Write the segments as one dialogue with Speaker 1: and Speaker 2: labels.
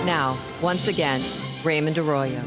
Speaker 1: Now, once again, Raymond Arroyo.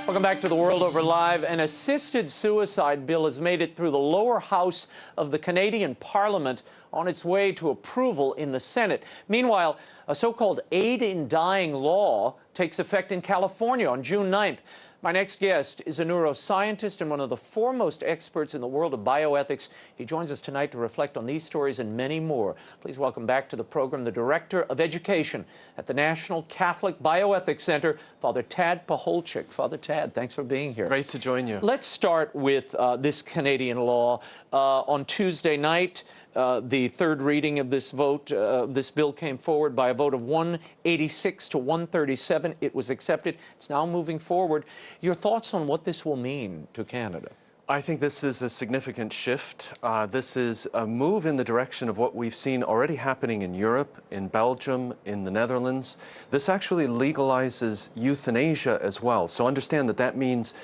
Speaker 2: Welcome back to The World Over Live. An assisted suicide bill has made it through the lower house of the Canadian Parliament on its way to approval in the Senate. Meanwhile, a so-called aid in dying law takes effect in California on June 9th. My next guest is a neuroscientist and one of the foremost experts in the world of bioethics. He joins us tonight to reflect on these stories and many more. Please welcome back to the program the Director of Education at the National Catholic Bioethics Center, Father TAD PACHOLCZYK. Father TAD, thanks for being here.
Speaker 3: Great to join you.
Speaker 2: Let's start with this Canadian law. On Tuesday night, the third reading of this vote, this bill came forward by a vote of 186 to 137. It was accepted. It's now moving forward. Your thoughts on what this will mean to Canada?
Speaker 3: I think this is a significant shift. This is a move in the direction of what we've seen already happening in Europe, in Belgium, in the Netherlands. This actually legalizes euthanasia as well. So understand that that means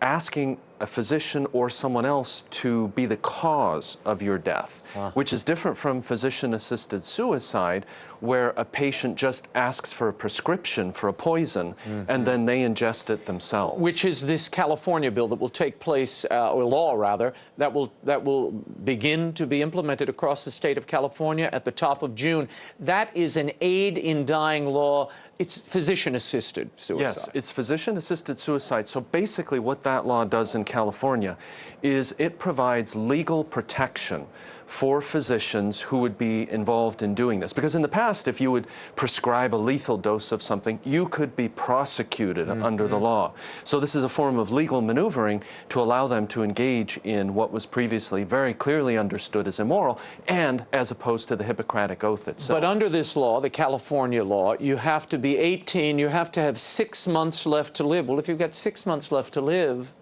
Speaker 3: asking a physician or someone else to be the cause of your death, which is different from physician-assisted suicide, where a patient just asks for a prescription for a poison and then they ingest it themselves.
Speaker 2: Which is this California bill that will take place, or law rather, that will begin to be implemented across the state of California at the top of June. That is an aid in dying law. It's physician-assisted suicide.
Speaker 3: Yes, it's physician-assisted suicide. So basically what that law does in California is it provides legal protection for physicians who would be involved in doing this. Because in the past, if you would prescribe a lethal dose of something, you could be prosecuted under the law. So this is a form of legal maneuvering to allow them to engage in what was previously very clearly understood as immoral, and as opposed to the Hippocratic Oath itself.
Speaker 2: But under this law, the California law, you have to be 18, you have to have 6 months left to live. Well, if you've got 6 months left to live,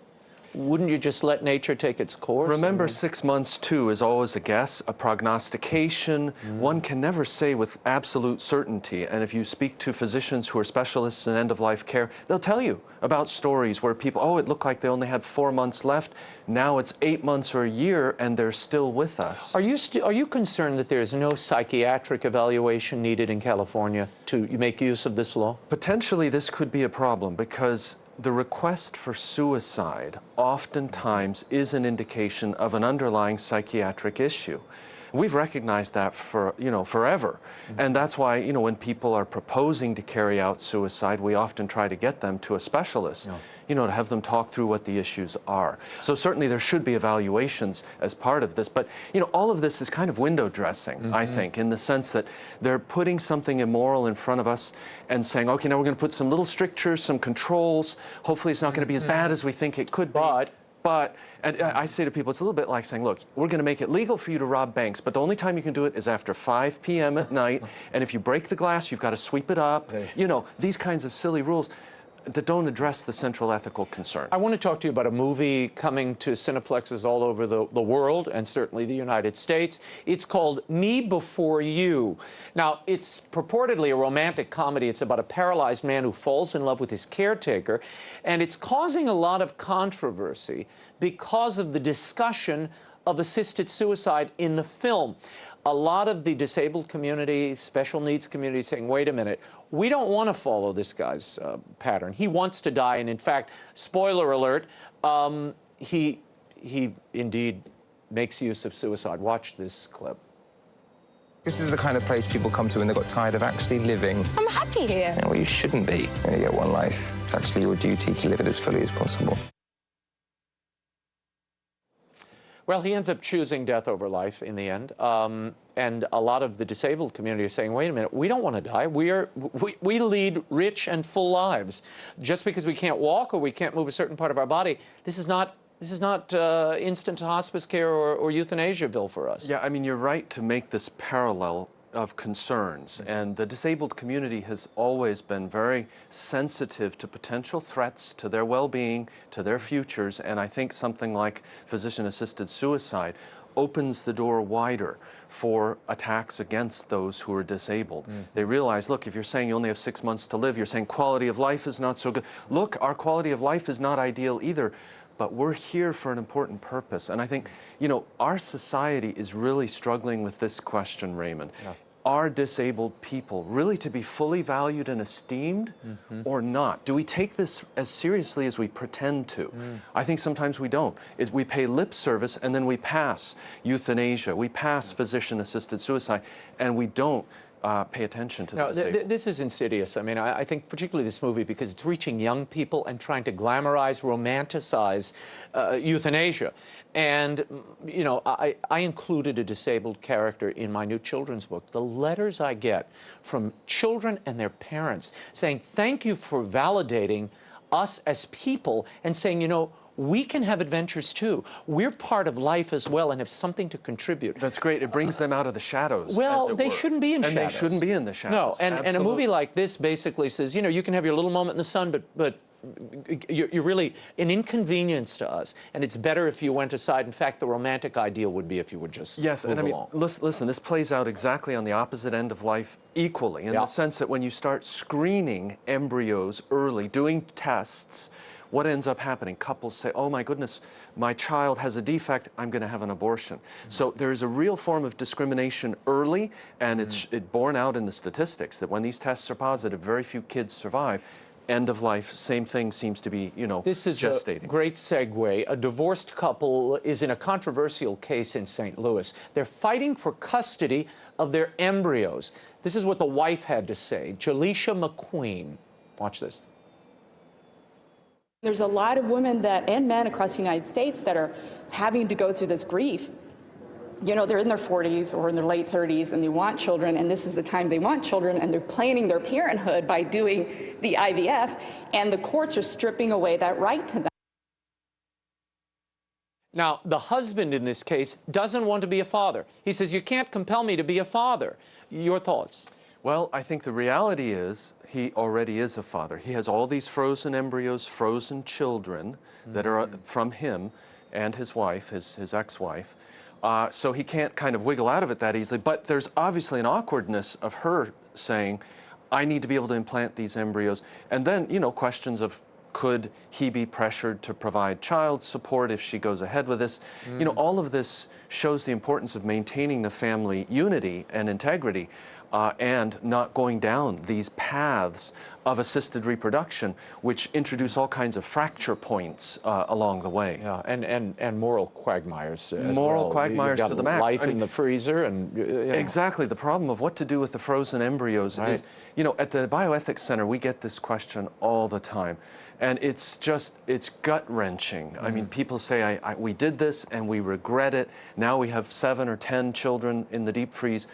Speaker 2: wouldn't you just let nature take its course?
Speaker 3: Remember, 6 months, too, is always a guess, a prognostication. One can never say with absolute certainty. And if you speak to physicians who are specialists in end-of-life care, they'll tell you about stories where people, oh, it looked like they only had 4 months left. Now it's 8 months or a year, and they're still with us.
Speaker 2: Are you concerned that there's no psychiatric evaluation needed in California to make use of this law?
Speaker 3: Potentially, this could be a problem, because the request for suicide oftentimes is an indication of an underlying psychiatric issue. We've recognized that for, forever. And that's why, when people are proposing to carry out suicide, we often try to get them to a specialist, to have them talk through what the issues are. So certainly there should be evaluations as part of this. But, all of this is kind of window dressing, I think, in the sense that they're putting something immoral in front of us and saying, okay, now we're going to put some little strictures, some controls. Hopefully it's not going to be as bad as we think it could be. But and I say to people, it's a little bit like saying, look, we're going to make it legal for you to rob banks, but the only time you can do it is after 5 p.m. at night, and if you break the glass, you've got to sweep it up. These kinds of silly rules that don't address the central ethical concern.
Speaker 2: I want to talk to you about a movie coming to cineplexes all over the world, and certainly the United States. It's called Me Before You. Now, it's purportedly a romantic comedy. It's about a paralyzed man who falls in love with his caretaker, and it's causing a lot of controversy because of the discussion of assisted suicide in the film. A lot of the disabled community, special needs community saying, wait a minute, we don't want to follow this guy's pattern. He wants to die, and in fact, spoiler alert, he indeed makes use of suicide. Watch this clip.
Speaker 4: This is the kind of place people come to when they've got tired of actually living.
Speaker 5: I'm happy here.
Speaker 4: Well, you shouldn't be. You only get one life. It's actually your duty to live it as fully as possible.
Speaker 2: Well, he ends up choosing death over life in the end. And a lot of the disabled community are saying, wait a minute, we don't want to die. We lead rich and full lives. Just because we can't walk or we can't move a certain part of our body, this is not instant hospice care or euthanasia bill for us.
Speaker 3: Yeah, I mean, you're right to make this parallel of concerns, and the disabled community has always been very sensitive to potential threats to their well-being, to their futures, and I think something like physician-assisted suicide opens the door wider for attacks against those who are disabled. They realize, look, if you're saying you only have 6 months to live, you're saying quality of life is not so good. Look, our quality of life is not ideal either, but we're here for an important purpose. And I think, our society is really struggling with this question, Raymond. are disabled people really to be fully valued and esteemed or not? Do we take this as seriously as we pretend to? I think sometimes we don't. We pay lip service and then we pass euthanasia, we pass physician-assisted suicide, and we don't pay attention to the disabled.
Speaker 2: This is insidious. I mean, I think particularly this movie because it's reaching young people and trying to glamorize, romanticize euthanasia. And, you know, I included a disabled character in my new children's book. The letters I get from children and their parents saying, thank you for validating us as people and saying, you know, we can have adventures too. We're part of life as well and have something to contribute.
Speaker 3: That's great. It brings them out of the shadows.
Speaker 2: Well,
Speaker 3: as it
Speaker 2: they
Speaker 3: were.
Speaker 2: shouldn't be in shadows.
Speaker 3: And they shouldn't be in the shadows.
Speaker 2: No, and a movie like this basically says, you know, you can have your little moment in the sun, but you're really an inconvenience to us, and it's better if you went aside. In fact, the romantic ideal would be if you would just
Speaker 3: yes,
Speaker 2: move
Speaker 3: and I mean,
Speaker 2: along.
Speaker 3: listen, this plays out exactly on the opposite end of life equally, in the sense that when you start screening embryos early, doing tests, what ends up happening? Couples say, oh my goodness, my child has a defect, I'm going to have an abortion. So there is a real form of discrimination early, and it's borne out in the statistics that when these tests are positive, very few kids survive. End of life, same thing seems to be, you know,
Speaker 2: this is
Speaker 3: gestating.
Speaker 2: A great segue. A divorced couple is in a controversial case in St. Louis. They're fighting for custody of their embryos. This is what the wife had to say. Jaleisha McQueen. Watch this.
Speaker 5: There's a lot of women and men across the United States that are having to go through this grief. You know, they're in their 40s or in their late 30s and they want children, and this is the time they want children, and they're planning their parenthood by doing the IVF, and the courts are stripping away that right to them.
Speaker 2: Now, the husband in this case doesn't want to be a father. He says, you can't compel me to be a father. Your thoughts?
Speaker 3: Well, I think the reality is he already is a father. He has all these frozen embryos, frozen children that are from him and his wife, his ex-wife. So he can't kind of wiggle out of it that easily. But there's obviously an awkwardness of her saying, I need to be able to implant these embryos. And then, you know, questions of could he be pressured to provide child support if she goes ahead with this? You know, all of this shows the importance of maintaining the family unity and integrity and not going down these paths of assisted reproduction, which introduce all kinds of fracture points along the way.
Speaker 2: Yeah, and moral quagmires as
Speaker 3: moral
Speaker 2: well.
Speaker 3: quagmires
Speaker 2: You've got
Speaker 3: to the max.
Speaker 2: Life
Speaker 3: I mean,
Speaker 2: in the freezer and... You know.
Speaker 3: Exactly. The problem of what to do with the frozen embryos is, you know, at the Bioethics Center, we get this question all the time. And it's gut-wrenching. I mean, people say, we did this and we regret it. Now we have 7 or 10 children in the deep freeze.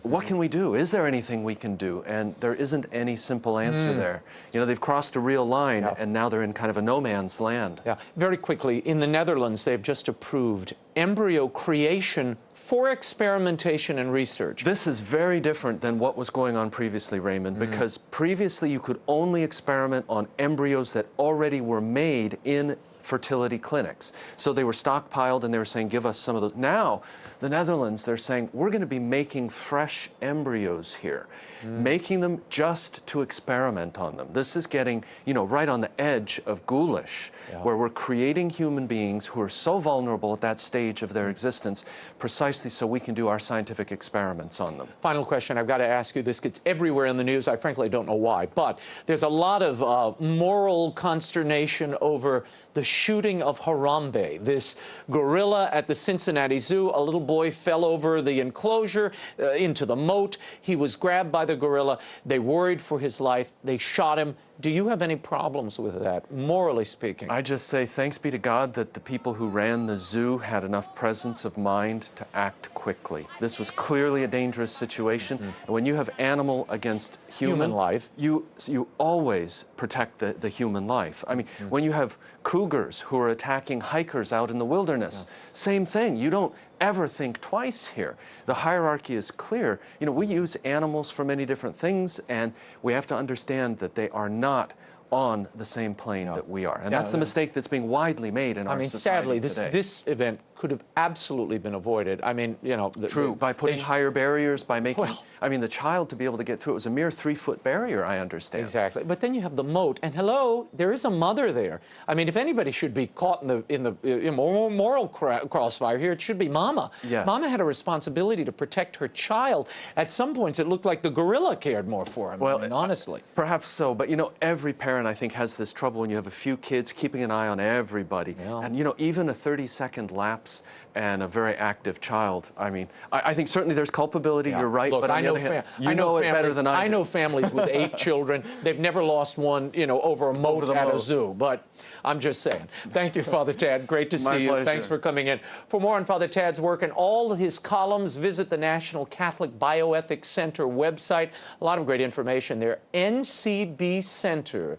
Speaker 3: What can we do? Is there anything we can do? And there isn't any simple answer there. You know, they've crossed a real line and now they're in kind of a no man's land.
Speaker 2: Yeah. Very quickly, in the Netherlands, they've just approved embryo creation for experimentation and research.
Speaker 3: This is very different than what was going on previously, Raymond, because previously you could only experiment on embryos that already were made in fertility clinics. So they were stockpiled and they were saying, give us some of those. Now, the Netherlands, they're saying, we're going to be making fresh embryos here, making them just to experiment on them. This is getting, you know, right on the edge of ghoulish, where we're creating human beings who are so vulnerable at that stage of their existence, precisely so we can do our scientific experiments on them.
Speaker 2: Final question, I've got to ask you, this gets everywhere in the news. I frankly don't know why, but there's a lot of moral consternation over the shooting of Harambe, this gorilla at the Cincinnati Zoo. A little boy fell over the enclosure into the moat. He was grabbed by the gorilla. They worried for his life. They shot him. Do you have any problems with that, morally speaking?
Speaker 3: I just say thanks be to God that the people who ran the zoo had enough presence of mind to act quickly. This was clearly a dangerous situation. And when you have animal against human
Speaker 2: life,
Speaker 3: you always protect the human life. I mean, when you have cougars who are attacking hikers out in the wilderness, same thing. You don't ever think twice here. The hierarchy is clear. You know, we use animals for many different things, and we have to understand that they are not on the same plane that we are. And that's the mistake that's being widely made in our society
Speaker 2: sadly,
Speaker 3: today.
Speaker 2: this event could have absolutely been avoided. I mean, you know...
Speaker 3: True, by putting higher barriers, by making... I mean, the child to be able to get through, it was a mere 3-foot barrier, I understand.
Speaker 2: Exactly. But then you have the moat, and hello, there is a mother there. I mean, if anybody should be caught in the moral crossfire here, it should be Mama.
Speaker 3: Yes.
Speaker 2: Mama had a responsibility to protect her child. At some points, it looked like the gorilla cared more for him,
Speaker 3: well,
Speaker 2: I mean, honestly.
Speaker 3: Perhaps so, but you know, every parent, I think, has this trouble when you have a few kids keeping an eye on everybody.
Speaker 2: Yeah.
Speaker 3: And you know, even a 30-second lapse and a very active child, I mean, I think certainly there's culpability, you're right,
Speaker 2: Look,
Speaker 3: but on the other hand, you know it better than I do.
Speaker 2: I know families with 8 children. They've never lost one, you know, over a moat at a zoo. But I'm just saying. Thank you, Father Tad. Great to see you.
Speaker 3: Pleasure.
Speaker 2: Thanks for coming in. For more on Father Tad's work and all his columns, visit the National Catholic Bioethics Center website. A lot of great information there, ncbcenter.org.